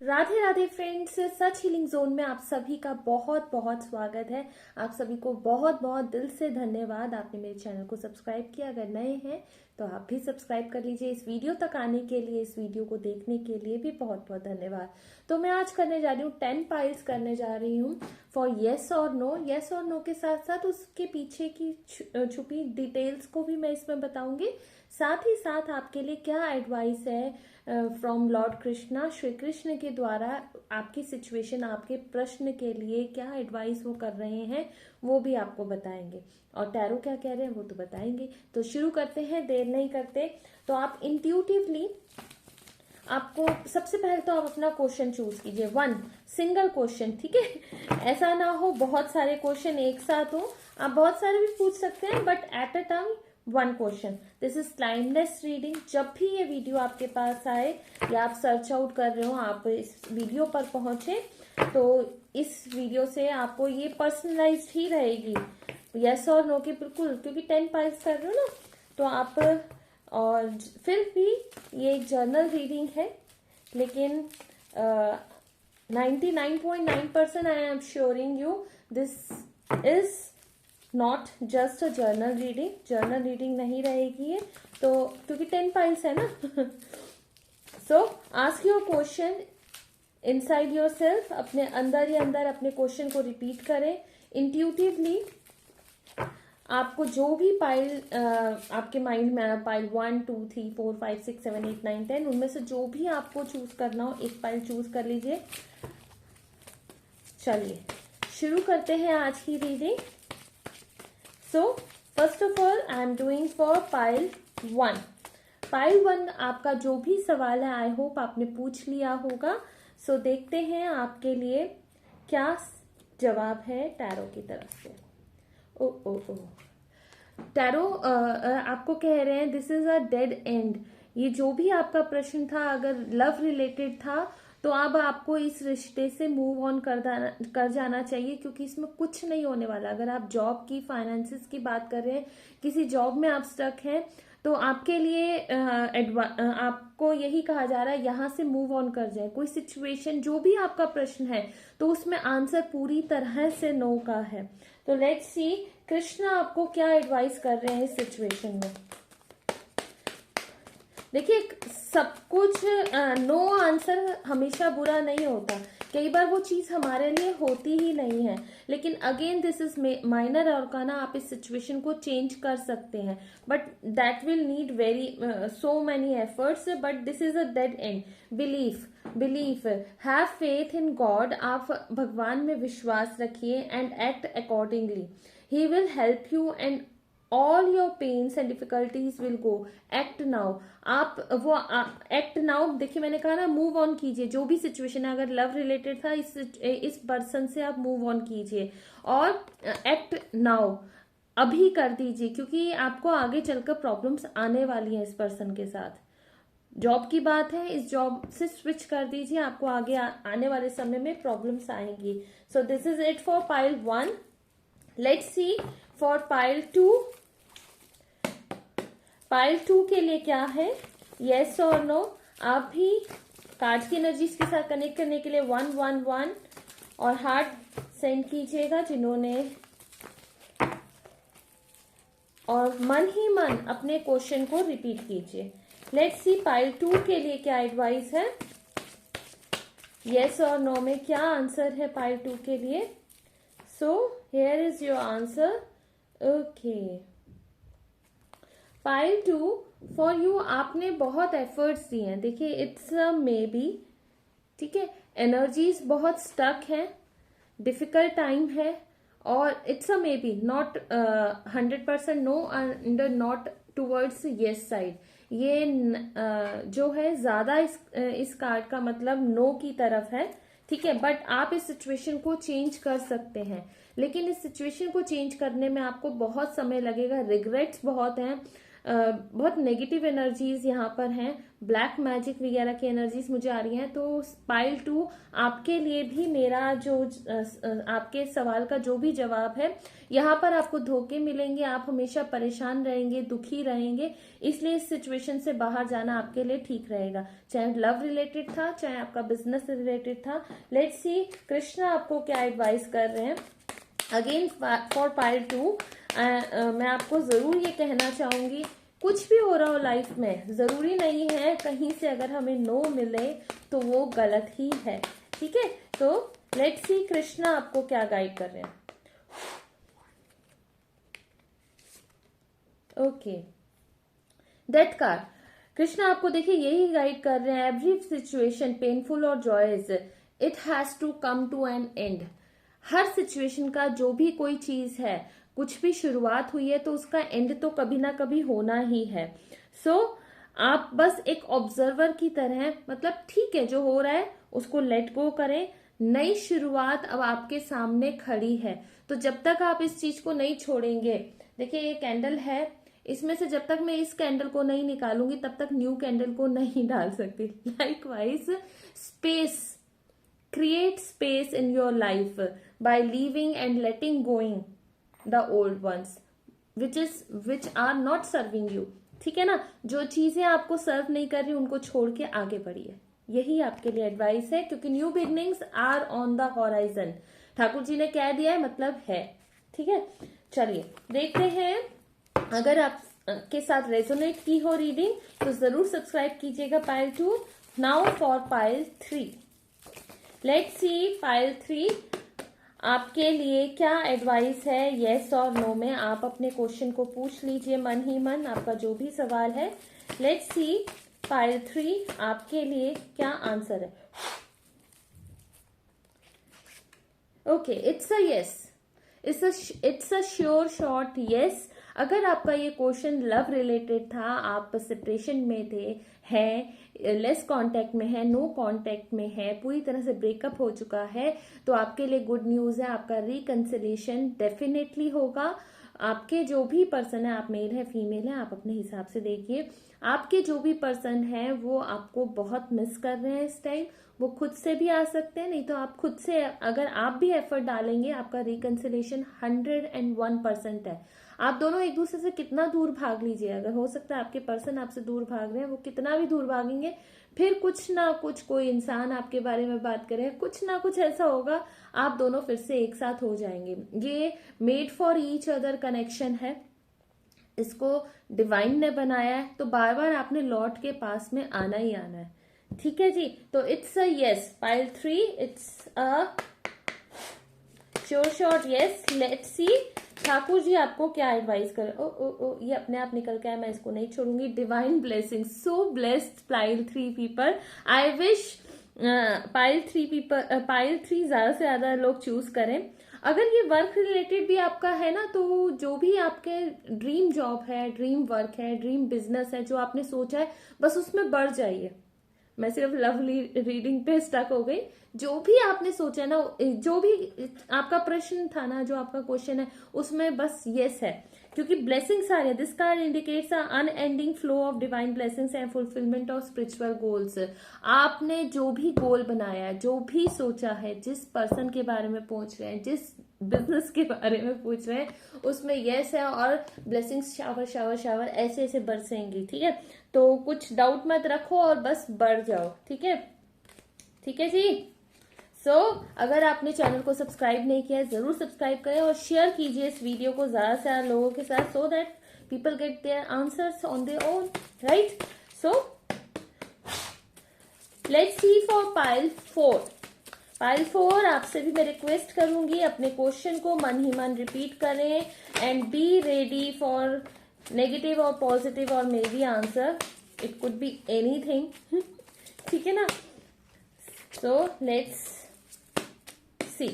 Radhe Radhe friends, सच healing zone में आप सभी का बहुत बहुत स्वागत है। आप सभी को बहुत बहुत दिल से धन्यवाद। आपने मेरे चैनल को सब्सक्राइब किया, अगर नए हैं तो आप भी सब्सक्राइब कर लीजिए। इस वीडियो तक आने के लिए, इस वीडियो को देखने के लिए भी बहुत बहुत धन्यवाद। तो मैं आज करने जा रही हूँ 10 पाइल्स करने जा रही हूँ फॉर येस और नो। येस और नो के साथ साथ उसके पीछे की छुपी डिटेल्स को भी मैं इसमें बताऊंगी। साथ ही साथ आपके लिए क्या एडवाइस है फ्रॉम लॉर्ड कृष्णा, श्री कृष्ण के द्वारा आपकी सिचुएशन, आपके प्रश्न के लिए क्या एडवाइस वो कर रहे हैं वो भी आपको बताएंगे, और टैरो क्या कह रहे हैं वो तो बताएंगे। तो शुरू करते हैं, देर नहीं करते। तो आप इंट्यूटिवली, आपको सबसे पहले तो आप अपना क्वेश्चन चूज कीजिए, वन सिंगल क्वेश्चन, ठीक है। ऐसा ना हो बहुत सारे क्वेश्चन एक साथ हो, आप बहुत सारे भी पूछ सकते हैं but at a time one question. This is timeless reading. जब भी ये वीडियो आपके पास आए या आप सर्च आउट कर रहे हो, आप इस वीडियो पर पहुंचे तो इस वीडियो से आपको ये पर्सनलाइज्ड ही रहेगी, यस और नो के बिल्कुल, क्योंकि 10 पाइल्स कर रहे हो ना तो आप। और फिर भी ये एक जर्नल रीडिंग है, लेकिन 99.9% I am assuring you this is not just a general reading. General reading नहीं रहेगी ये तो, क्योंकि 10 पाइल्स है ना। So ask your question inside your self, अपने अंदर ही अंदर अपने क्वेश्चन को रिपीट करें इंट्यूटिवली। आपको जो भी पाइल आपके माइंड में आया, पाइल 1 2 3 4 5 6 7 8 9 10, उनमें से जो भी आपको चूज करना हो एक पाइल चूज कर लीजिए। चलिए शुरू करते हैं आज की reading. So first of all I am doing for pile 1। Pile 1 आपका जो भी सवाल है आई होप आपने पूछ लिया होगा। सो देखते हैं आपके लिए क्या जवाब है टैरो की तरफ से। ओ ओ ओ टैरो आपको कह रहे हैं this is a dead and. ये जो भी आपका प्रश्न था, अगर लव रिलेटेड था तो अब आपको इस रिश्ते से मूव ऑन कर जाना चाहिए, क्योंकि इसमें कुछ नहीं होने वाला। अगर आप जॉब की, फाइनेंसिस की बात कर रहे हैं, किसी जॉब में आप स्टक हैं, तो आपके लिए आपको यही कहा जा रहा है यहाँ से मूव ऑन कर जाए। कोई सिचुएशन, जो भी आपका प्रश्न है तो उसमें आंसर पूरी तरह से नो का है। तो लेट्स सी कृष्णा आपको क्या एडवाइस कर रहे हैं इस सिचुएशन में। देखिए, सब कुछ नो आंसर हमेशा बुरा नहीं होता, कई बार वो चीज हमारे लिए होती ही नहीं है, लेकिन अगेन दिस इज माइनर आर्काना। आप इस सिचुएशन को चेंज कर सकते हैं but that will need very so many efforts, but this is a dead and. Belief have faith in God. आप भगवान में विश्वास रखिए and act accordingly. He will help you and all your pains and difficulties will go. Act now. आप वो act now, देखिए मैंने कहा ना मूव ऑन कीजिए। जो भी सिचुएशन है, अगर लव रिलेटेड था, इस पर्सन से आप मूव ऑन कीजिए और एक्ट नाउ अभी कर दीजिए, क्योंकि आपको आगे चलकर प्रॉब्लम्स आने वाली हैं इस पर्सन के साथ। जॉब की बात है, इस जॉब से स्विच कर दीजिए, आपको आगे आने वाले समय में प्रॉब्लम्स आएंगी। So this is it for pile 1। Let's see for pile 2। Pile 2 के लिए क्या है, येस और नो। आप भी कार्ड्स की एनर्जीज के साथ कनेक्ट करने के लिए 1 1 1 और हार्ट सेंड कीजिएगा जिन्होंने, और मन ही मन अपने क्वेश्चन को रिपीट कीजिए। लेट्स सी पाइल 2 के लिए क्या एडवाइस है, येस और नो में क्या आंसर है पाइल 2 के लिए। So here is your answer. Okay, pile 2 for you, आपने बहुत एफर्ट्स दिए हैं। देखिए इट्स अ मे बी, ठीक है, एनर्जीज बहुत स्टक है, डिफिकल्ट टाइम है, और it's a maybe, not 100% no and not towards yes side. ये जो है ज्यादा इस कार्ड का मतलब नो की तरफ है, ठीक है। बट आप इस सिचुएशन को चेंज कर सकते हैं, लेकिन इस सिचुएशन को चेंज करने में आपको बहुत समय लगेगा। रिग्रेट्स बहुत हैं, बहुत नेगेटिव एनर्जीज यहाँ पर हैं, ब्लैक मैजिक वगैरह की एनर्जीज मुझे आ रही हैं। तो पाइल 2 आपके लिए भी मेरा जो आपके सवाल का जो भी जवाब है, यहाँ पर आपको धोखे मिलेंगे, आप हमेशा परेशान रहेंगे, दुखी रहेंगे, इसलिए इस सिचुएशन से बाहर जाना आपके लिए ठीक रहेगा, चाहे लव रिलेटेड था, चाहे आपका बिजनेस रिलेटेड था। लेट्स सी कृष्णा आपको क्या एडवाइस कर रहे हैं। अगेन फॉर पाइल 2 मैं आपको जरूर ये कहना चाहूंगी, कुछ भी हो रहा हो लाइफ में, जरूरी नहीं है कहीं से अगर हमें नो मिले तो वो गलत ही है, ठीक है। तो लेट्स सी कृष्णा आपको क्या गाइड कर रहे हैं। ओके, डेथ कार्ड, कृष्णा आपको देखिए यही गाइड कर रहे हैं, एवरी सिचुएशन पेनफुल और joyous it has to come to an end. हर सिचुएशन का जो भी कोई चीज है, कुछ भी शुरुआत हुई है तो उसका एंड तो कभी ना कभी होना ही है। सो आप बस एक ऑब्जर्वर की तरह, मतलब ठीक है जो हो रहा है उसको लेट गो करें, नई शुरुआत अब आपके सामने खड़ी है। तो जब तक आप इस चीज को नहीं छोड़ेंगे, देखिए ये कैंडल है, इसमें से जब तक मैं इस कैंडल को नहीं निकालूंगी तब तक न्यू कैंडल को नहीं डाल सकती। Likewise space, create space in your life by leaving and letting going the old ones which are not serving you, ठीक है ना। जो चीजें आपको सर्व नहीं कर रही उनको छोड़ के आगे बढ़िए, यही आपके लिए एडवाइस है, क्योंकि new beginnings are on the horizon. Thakur ji ने कह दिया है, मतलब है, ठीक है। चलिए देखते हैं, अगर आप के साथ रेजोनेट की हो रीडिंग तो जरूर सब्सक्राइब कीजिएगा pile 2। Now for pile 3, let's see pile 3 आपके लिए क्या एडवाइस है, येस और नो में। आप अपने क्वेश्चन को पूछ लीजिए मन ही मन, आपका जो भी सवाल है। लेट्स सी पाइल 3 आपके लिए क्या आंसर है। Okay, it's a yes, it's a sure shot yes. अगर आपका ये क्वेश्चन लव रिलेटेड था, आप सेपरेशन में थे, हैं, लेस कांटेक्ट में है, नो कांटेक्ट में है, पूरी तरह से ब्रेकअप हो चुका है, तो आपके लिए गुड न्यूज है, आपका रिकंसिलिएशन डेफिनेटली होगा। आपके जो भी पर्सन है, आप मेल है फीमेल है, आप अपने हिसाब से देखिए, आपके जो भी पर्सन है वो आपको बहुत मिस कर रहे हैं इस टाइम। वो खुद से भी आ सकते हैं, नहीं तो आप खुद से अगर आप भी एफर्ट डालेंगे, आपका रिकंसिलिएशन 101% है। आप दोनों एक दूसरे से कितना दूर भाग लीजिए, अगर हो सकता है आपके पर्सन आपसे दूर भाग रहे हैं, वो कितना भी दूर भागेंगे, फिर कुछ ना कुछ कोई इंसान आपके बारे में बात करे, कुछ ना कुछ ऐसा होगा, आप दोनों फिर से एक साथ हो जाएंगे। ये made for each other connection है, इसको डिवाइन ने बनाया है, तो बार बार आपने लॉर्ड के पास में आना ही आना है, ठीक है जी। तो it's a yes, pile 3 it's a sure shot yes. Let's see Thakur ji आपको क्या एडवाइस कर, ओ ये अपने आप निकल के आया, मैं इसको नहीं छोड़ूंगी। Divine blessing, so blessed pile 3 people. I wish pile 3 ज्यादा से ज्यादा लोग चूज करें। अगर ये वर्क रिलेटेड भी आपका है ना, तो जो भी आपके ड्रीम जॉब है, ड्रीम वर्क है, ड्रीम बिजनेस है, जो आपने सोचा है, बस उसमें बढ़ जाइए। मैं सिर्फ लवली रीडिंग पे स्टक हो गई। जो भी आपने सोचा ना, जो भी आपका प्रश्न था ना, जो आपका क्वेश्चन है, उसमें बस यस है, क्योंकि ब्लेसिंग्स आ रही है। This card indicates a unending flow of divine blessings and fulfilment of spiritual goals. आपने जो भी गोल बनाया है, जो भी सोचा है, जिस पर्सन के बारे में पूछ रहे हैं, जिस बिजनेस के बारे में पूछ रहे हैं, उसमें यस है, और ब्लेसिंग्स शावर शावर शावर ऐसे ऐसे बरसेंगी, ठीक है। तो कुछ डाउट मत रखो और बस बढ़ जाओ, ठीक है, ठीक है जी। अगर आपने चैनल को सब्सक्राइब नहीं किया है, जरूर सब्सक्राइब करें और शेयर कीजिए इस वीडियो को ज्यादा से ज्यादा लोगों के साथ, सो that people get their answers on their own, right. So let's C for pile 4। Pile 4 आपसे भी मैं रिक्वेस्ट करूंगी, अपने क्वेश्चन को मन ही मन रिपीट करें and be ready for negative और पॉजिटिव और maybe answer, it could be anything, ठीक है ना। So let's see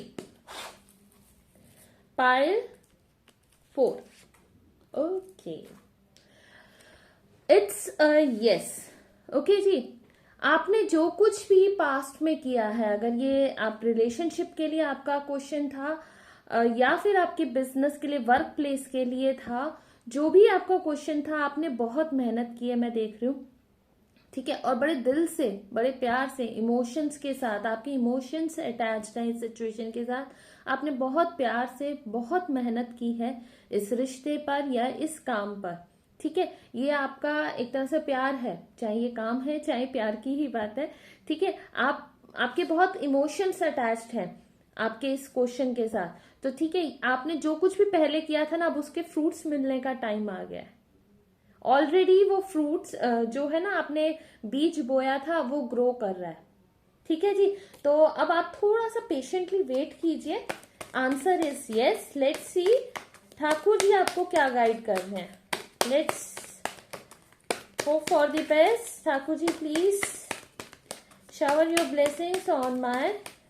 pile 4। Okay, it's a yes. Okay जी, आपने जो कुछ भी पास्ट में किया है, अगर ये आप रिलेशनशिप के लिए आपका क्वेश्चन था या फिर आपके बिजनेस के लिए, वर्क प्लेस के लिए था, जो भी आपका क्वेश्चन था आपने बहुत मेहनत की है, मैं देख रही हूँ, ठीक है, और बड़े दिल से, बड़े प्यार से, इमोशंस के साथ, आपके इमोशंस अटैच्ड हैं इस सिचुएशन के साथ, आपने बहुत प्यार से बहुत मेहनत की है इस रिश्ते पर या इस काम पर, ठीक है। ये आपका एक तरह से प्यार है, चाहे ये काम है चाहे प्यार की ही बात है, ठीक है। आपके बहुत इमोशंस अटैच्ड हैं आपके इस क्वेश्चन के साथ, तो ठीक है, आपने जो कुछ भी पहले किया था ना, अब उसके फ्रूट्स मिलने का टाइम आ गया है। ऑलरेडी वो फ्रूट्स जो है ना, आपने बीज बोया था वो ग्रो कर रहा है, ठीक है जी। तो अब आप थोड़ा सा पेशेंटली वेट कीजिए। Answer is yes. Let's see Thakur ji आपको क्या गाइड कर रहे हैं। Let's hope for the best. Thakur ji please shower your blessings on my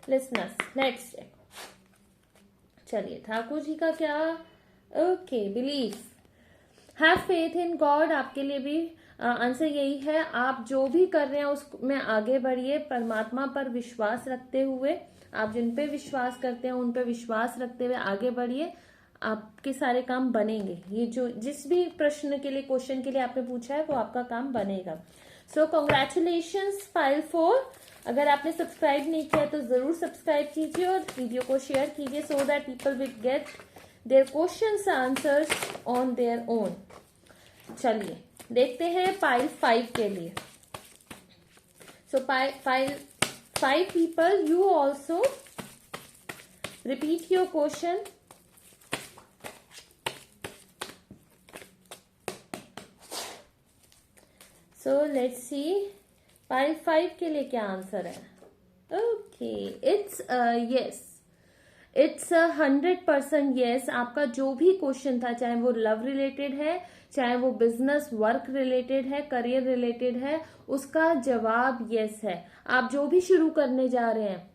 listeners. Let's check. चलिए ठाकुर जी का क्या, okay, belief, have faith in God, आपके लिए भी आंसर यही है। आप जो भी कर रहे हैं उसमें आगे बढ़िए, परमात्मा पर विश्वास रखते हुए, आप जिन पे विश्वास करते हैं उन पे विश्वास रखते हुए आगे बढ़िए, आपके सारे काम बनेंगे। ये जो जिस भी प्रश्न के लिए, क्वेश्चन के लिए आपने पूछा है वो आपका काम बनेगा। सो कॉन्ग्रेचुलेशंस फाइल 4। अगर आपने सब्सक्राइब नहीं किया तो जरूर सब्सक्राइब कीजिए और वीडियो को शेयर कीजिए, so that people will get their questions answers on their own. चलिए देखते हैं पाइल 5 के लिए। So pile 5 people, you also repeat your question. So let's see pile 5 के लिए क्या आंसर है। Okay, it's yes, it's 100% yes. आपका जो भी क्वेश्चन था, चाहे वो लव रिलेटेड है, चाहे वो बिजनेस वर्क रिलेटेड है, करियर रिलेटेड है, उसका जवाब यस है। आप जो भी शुरू करने जा रहे हैं,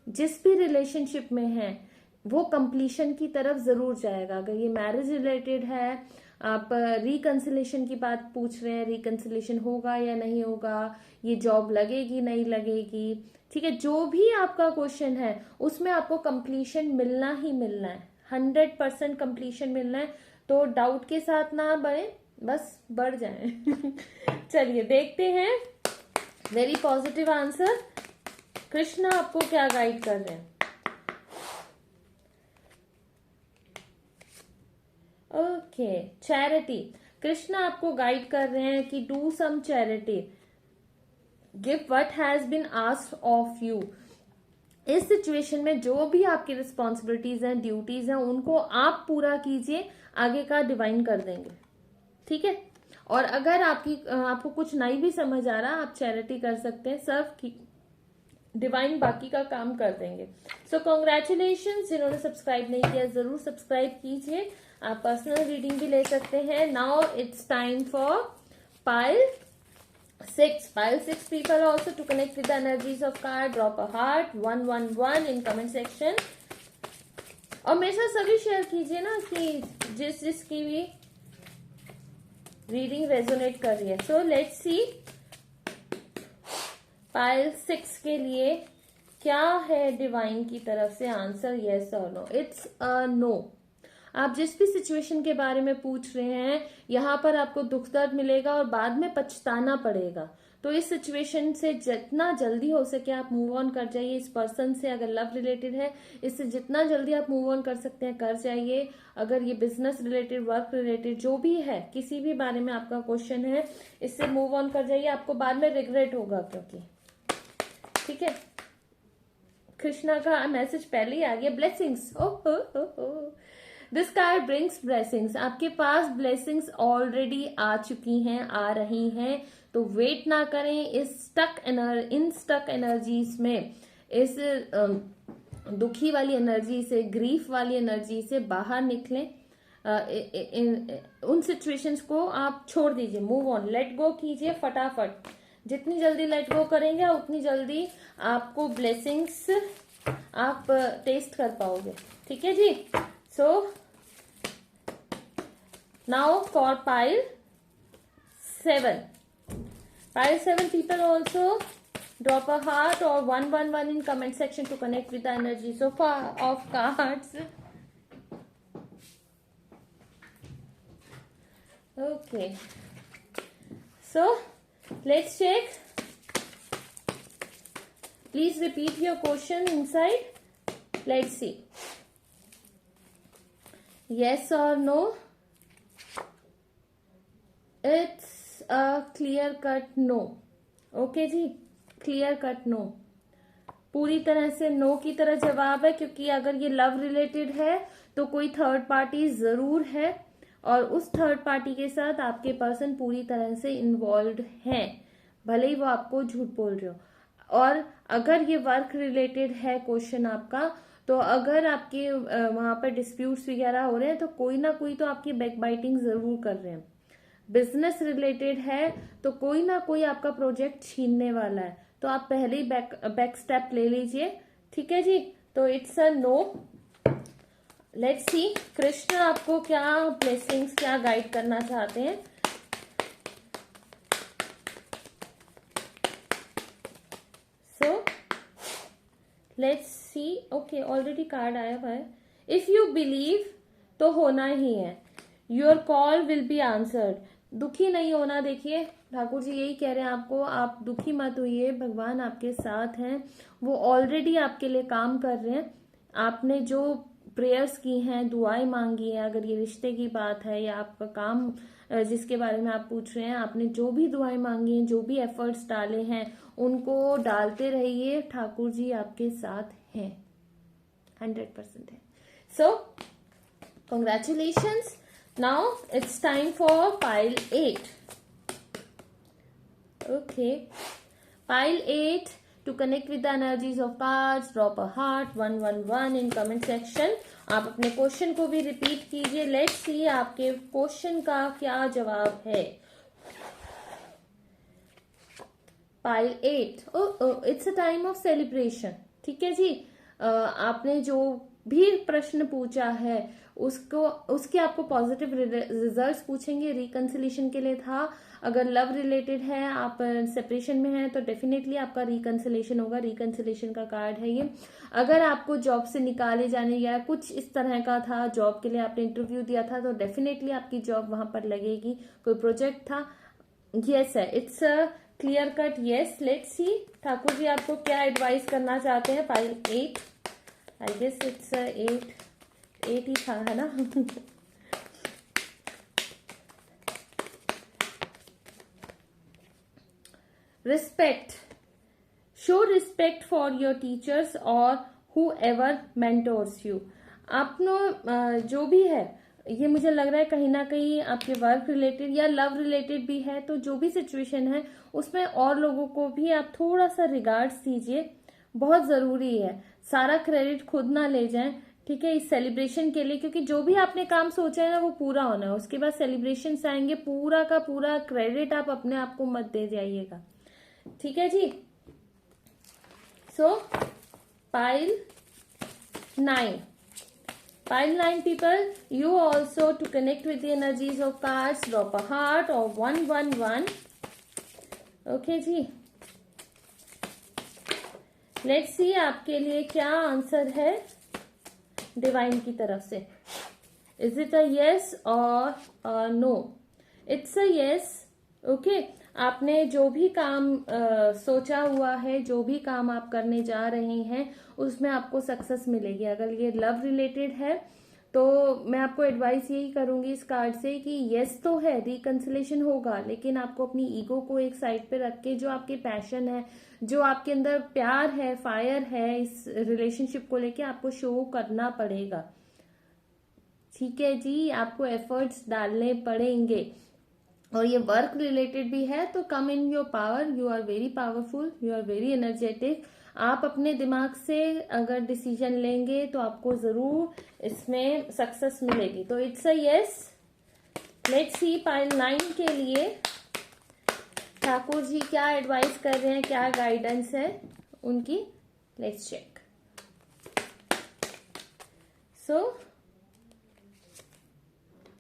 जिस भी रिलेशनशिप में है, वो कंप्लीशन की तरफ जरूर जाएगा। अगर ये मैरिज रिलेटेड है, आप रिकंसिलेशन की बात पूछ रहे हैं, रिकंसिलेशन होगा या नहीं होगा, ये जॉब लगेगी नहीं लगेगी, ठीक है, जो भी आपका क्वेश्चन है उसमें आपको कंप्लीशन मिलना ही मिलना है, 100% कंप्लीशन मिलना है। तो डाउट के साथ ना बढ़े, बस बढ़ जाए। चलिए देखते हैं। Very positive answer. कृष्णा आपको क्या गाइड कर रहे हैं। Okay, charity. कृष्णा आपको गाइड कर रहे हैं कि do some charity, give what has been asked of you. इस सिचुएशन में जो भी आपकी रिस्पॉन्सिबिलिटीज हैं, ड्यूटीज हैं, उनको आप पूरा कीजिए, आगे का डिवाइन कर देंगे, ठीक है। और अगर आपको कुछ नहीं भी समझ आ रहा, आप चैरिटी कर सकते हैं, सर्व की, डिवाइन बाकी का काम कर देंगे। So congratulation. जिन्होंने सब्सक्राइब नहीं किया जरूर सब्सक्राइब कीजिए, आप पर्सनल रीडिंग भी ले सकते हैं। Now it's time for pile 6. Pile 6 people also to connect with the energies of card. Drop a heart 111 in comment section. और मेरे साथ सभी शेयर कीजिए ना कि जिसकी भी रीडिंग रेजोनेट कर रही है। सो लेट्स सी पाइल 6 के लिए क्या है डिवाइन की तरफ से आंसर, येस और नो। It's a no. आप जिस भी सिचुएशन के बारे में पूछ रहे हैं, यहाँ पर आपको दुख दर्द मिलेगा और बाद में पछताना पड़ेगा। तो इस सिचुएशन से जितना जल्दी हो सके आप मूव ऑन कर जाइए। इस पर्सन से अगर लव रिलेटेड है, इससे जितना जल्दी आप मूव ऑन कर सकते हैं कर जाइए। अगर ये बिजनेस रिलेटेड, वर्क रिलेटेड जो भी है, किसी भी बारे में आपका क्वेश्चन है, इससे मूव ऑन कर जाइए। आपको बाद में रिग्रेट होगा, क्योंकि ठीक है। कृष्णा का मैसेज पहले ही आ गया, blessings. Oh, this card brings blessings. आपके पास ब्लेसिंग्स ऑलरेडी आ चुकी हैं, आ रही हैं, तो वेट ना करें। इन स्टक एनर्जीज में, इस दुखी वाली एनर्जी से, ग्रीफ वाली एनर्जी से बाहर निकलें। उन सिचुएशंस को आप छोड़ दीजिए, मूव ऑन, लेट गो कीजिए फटाफट। जितनी जल्दी लेट गो करेंगे उतनी जल्दी आपको ब्लेसिंग्स आप टेस्ट कर पाओगे, ठीक है जी। So now for pile 7. Pile 7 people also drop a heart or 111 in comment section to connect with the energy so far of cards. Okay, so let's check. Please repeat your question inside. Let's see. Yes or no? It's a clear cut no. Okay ji, clear cut no. पूरी तरह से no की तरह जवाब है, क्योंकि अगर ये लव रिलेटेड है तो कोई थर्ड पार्टी जरूर है और उस थर्ड पार्टी के साथ आपके पर्सन पूरी तरह से इन्वॉल्व हैं, भले ही वो आपको झूठ बोल रहे हो। और अगर ये वर्क रिलेटेड है क्वेश्चन आपका, तो अगर आपके वहां पर डिस्प्यूट्स वगैरह हो रहे हैं तो कोई ना कोई तो आपकी बैक बाइटिंग जरूर कर रहे हैं। बिजनेस रिलेटेड है तो कोई ना कोई आपका प्रोजेक्ट छीनने वाला है, तो आप पहले ही बैक स्टेप ले लीजिए। ठीक है जी, तो it's a no. Let's see Krishna आपको क्या ब्लेसिंग्स, क्या गाइड करना चाहते हैं। So let's see. Okay, already card आया हुआ है। इफ यू बिलीव तो होना ही है, your call will be answered. दुखी नहीं होना। देखिए ठाकुर जी यही कह रहे हैं आपको, आप दुखी मत होइए, भगवान आपके साथ हैं, वो ऑलरेडी आपके लिए काम कर रहे हैं। आपने जो प्रेयर्स की हैं, दुआएं मांगी हैं, अगर ये रिश्ते की बात है या आपका काम जिसके बारे में आप पूछ रहे हैं, आपने जो भी दुआएं मांगी हैं, जो भी एफर्ट्स डाले हैं, उनको डालते रहिए, ठाकुर जी आपके साथ हैं, 100% है। सो congratulations. Now it's time for pile 8. Okay, pile 8. To connect with the energies of cards, drop a heart 111 in comment section. आप अपने क्वेश्चन को भी रिपीट कीजिए। लेट्स सी आपके क्वेश्चन का क्या जवाब है। Pile 8, it's a time of celebration. ठीक है जी, आपने जो भी प्रश्न पूछा है उसके आपको पॉजिटिव रिजल्ट्स पूछेंगे। रिकंसिलेशन के लिए था, अगर लव रिलेटेड है, आप सेपरेशन में हैं, तो डेफिनेटली आपका रिकंसिलेशन होगा। रिकंसिलेशन का कार्ड है ये। अगर आपको जॉब से निकाले जाने या कुछ इस तरह का था, जॉब के लिए आपने इंटरव्यू दिया था, तो डेफिनेटली आपकी जॉब वहां पर लगेगी। कोई प्रोजेक्ट था, यस है, it's a clear cut yes. Let's see Thakur ji आपको क्या एडवाइस करना चाहते हैं। पाइल 8, आई गेस इट्स 8 ही था, है ना। Respect, show respect for your teachers और हु एवर मेंटोर्स यू। आपने जो भी है, ये मुझे लग रहा है कहीं ना कहीं आपके वर्क रिलेटेड या लव रिलेटेड भी है, तो जो भी सिचुएशन है उसमें और लोगों को भी आप थोड़ा सा रिगार्ड्स दीजिए, बहुत जरूरी है। सारा क्रेडिट खुद ना ले जाएं, ठीक है, इस सेलिब्रेशन के लिए, क्योंकि जो भी आपने काम सोचा है ना वो पूरा होना है। उसके बाद सेलिब्रेशन आएंगे, पूरा का पूरा क्रेडिट आप अपने आप को मत दे जाइएगा। ठीक है जी। So pile 9, pile 9 people, you also to connect with the energies of cards, drop a heart or 111. Okay जी, let's see आपके लिए क्या आंसर है डिवाइन की तरफ से। Is it a yes or a no? It's a yes. Okay, आपने जो भी काम सोचा हुआ है, जो भी काम आप करने जा रहे हैं, उसमें आपको सक्सेस मिलेगी। अगर ये लव रिलेटेड है तो मैं आपको एडवाइस यही करूंगी इस कार्ड से कि यस तो है, रिकंसिलेशन होगा, लेकिन आपको अपनी ईगो को एक साइड पे रख के, जो आपके पैशन है, जो आपके अंदर प्यार है, फायर है, इस रिलेशनशिप को लेके आपको शो करना पड़ेगा। ठीक है जी, आपको एफर्ट्स डालने पड़ेंगे। और ये वर्क रिलेटेड भी है तो come in your power, you are very powerful, you are very energetic. आप अपने दिमाग से अगर डिसीजन लेंगे तो आपको जरूर इसमें सक्सेस मिलेगी। तो it's a yes. Let's see pile 9 के लिए ठाकुर जी क्या एडवाइस कर रहे हैं, क्या गाइडेंस है उनकी। Let's check. So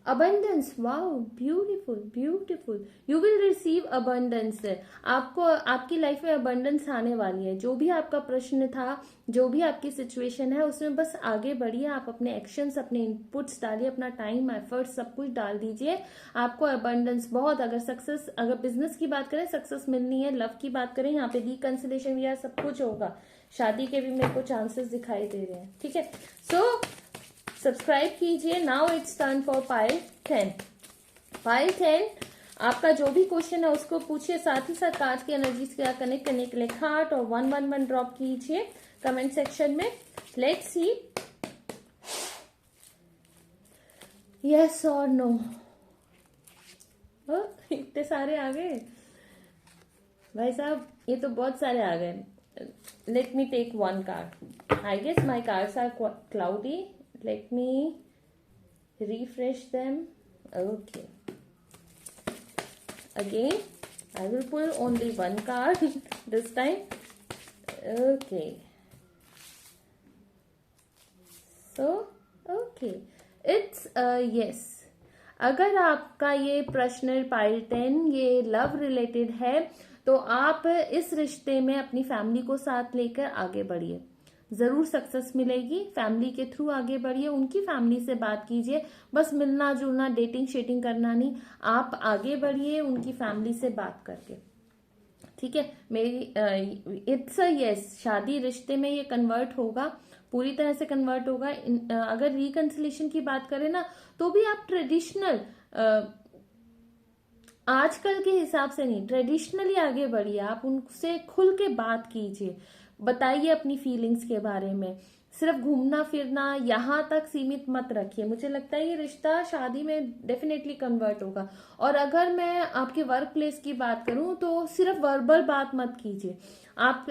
abundance, wow, beautiful beautiful, you will receive abundance. आपको आपकी लाइफ में अबंडेंस आने वाली है। जो भी आपका प्रश्न था, जो भी आपकी सिचुएशन है, उसमें बस आगे बढ़िए। आप अपने एक्शंस, अपने इनपुट्स डालिए, अपना टाइम, एफर्ट सब कुछ डाल दीजिए। आपको अबंडेंस बहुत, अगर सक्सेस, अगर बिजनेस की बात करें सक्सेस मिलनी है, लव की बात करें यहाँ पे रिकंसिलेशन या सब कुछ होगा। शादी के भी मेरे को चांसेस दिखाई दे रहे हैं, ठीक है। सो सब्सक्राइब कीजिए। Now it's turn for pile 10। Pile 10, आपका जो भी क्वेश्चन है उसको पूछिए, साथ ही साथ आज की एनर्जी से कनेक्ट करने के लिए हार्ट और 111 ड्रॉप कीजिए कमेंट सेक्शन में। लेट्स सी यस और नो। इतने सारे आ गए भाई साहब, ये तो बहुत सारे आ गए। Let me take one card. I guess my cards are cloudy. Let me refresh them. Okay. Again, I will pull only one card this time. Okay. So, okay. It's yes. अगर आपका ये प्रश्न पाइल 10 ये love related है, तो आप इस रिश्ते में अपनी फैमिली को साथ लेकर आगे बढ़िए। जरूर सक्सेस मिलेगी। फैमिली के थ्रू आगे बढ़िए, उनकी फैमिली से बात कीजिए। बस मिलना जुलना, डेटिंग शेटिंग करना नहीं, आप आगे बढ़िए उनकी फैमिली से बात करके, ठीक है। मेरी इट्स अ यस, शादी रिश्ते में ये कन्वर्ट होगा, पूरी तरह से कन्वर्ट होगा। अगर रिकंसिलेशन की बात करें ना, तो भी आप ट्रेडिशनल, आजकल के हिसाब से नहीं, ट्रेडिशनली आगे बढ़िए। आप उनसे खुल के बात कीजिए, बताइए अपनी फीलिंग्स के बारे में। सिर्फ घूमना फिरना यहाँ तक सीमित मत रखिए। मुझे लगता है ये रिश्ता शादी में डेफिनेटली कन्वर्ट होगा। और अगर मैं आपके वर्क प्लेस की बात करूं, तो सिर्फ वर्बल बात मत कीजिए। आप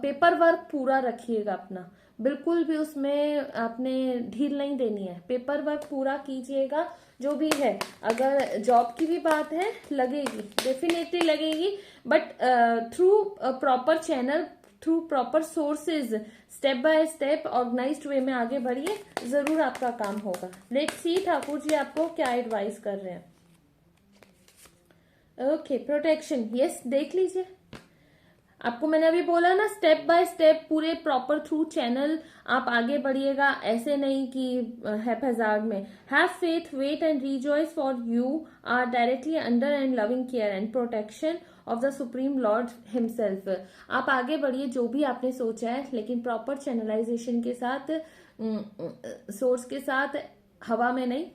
पेपर वर्क पूरा रखिएगा अपना, बिल्कुल भी उसमें आपने ढील नहीं देनी है। पेपर वर्क पूरा कीजिएगा जो भी है। अगर जॉब की भी बात है, लगेगी, डेफिनेटली लगेगी, but through proper channel, through proper sources, step by step organised way में आगे बढ़िए, जरूर आपका काम होगा। लेट्स सी ठाकुर जी आपको क्या एडवाइस कर रहे हैं। ओके, प्रोटेक्शन, यस, देख लीजिए। आपको मैंने अभी बोला ना, स्टेप बाय स्टेप पूरे प्रॉपर थ्रू चैनल आप आगे बढ़िएगा, ऐसे नहीं कि हैप्पीजार्ड में। Have faith, wait and rejoice, for you are directly under and loving care and protection of the supreme lord himself. आप आगे बढ़िए जो भी आपने सोचा है, लेकिन प्रॉपर चैनलाइजेशन के साथ, सोर्स के साथ, हवा में नहीं,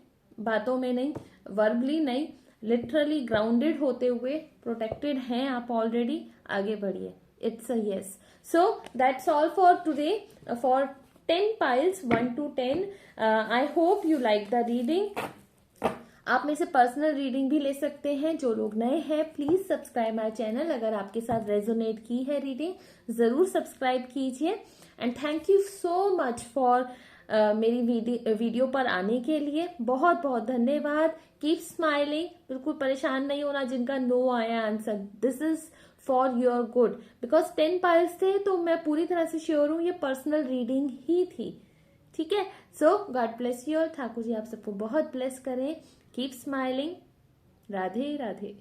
बातों में नहीं, वर्बली नहीं, लिटरली ग्राउंडेड होते हुए प्रोटेक्टेड हैं आप ऑलरेडी। आगे बढ़िए, it's a yes. So that's all for today for 10 piles 1 to 10। I hope you like the reading. आप में से पर्सनल रीडिंग भी ले सकते हैं। जो लोग नए हैं, प्लीज सब्सक्राइब माय चैनल। अगर आपके साथ रेजोनेट की है रीडिंग, जरूर सब्सक्राइब कीजिए। And thank you so much for मेरी वीडियो पर आने के लिए। बहुत बहुत धन्यवाद। कीप स्माइलिंग, बिल्कुल परेशान नहीं होना जिनका नो आया answer. This is for your good, because 10 piles थे, तो मैं पूरी तरह से श्योर हूं ये पर्सनल रीडिंग ही थी, ठीक है। So God bless you all. Thakur ji आप सबको बहुत ब्लेस करें। Keep smiling. राधे राधे।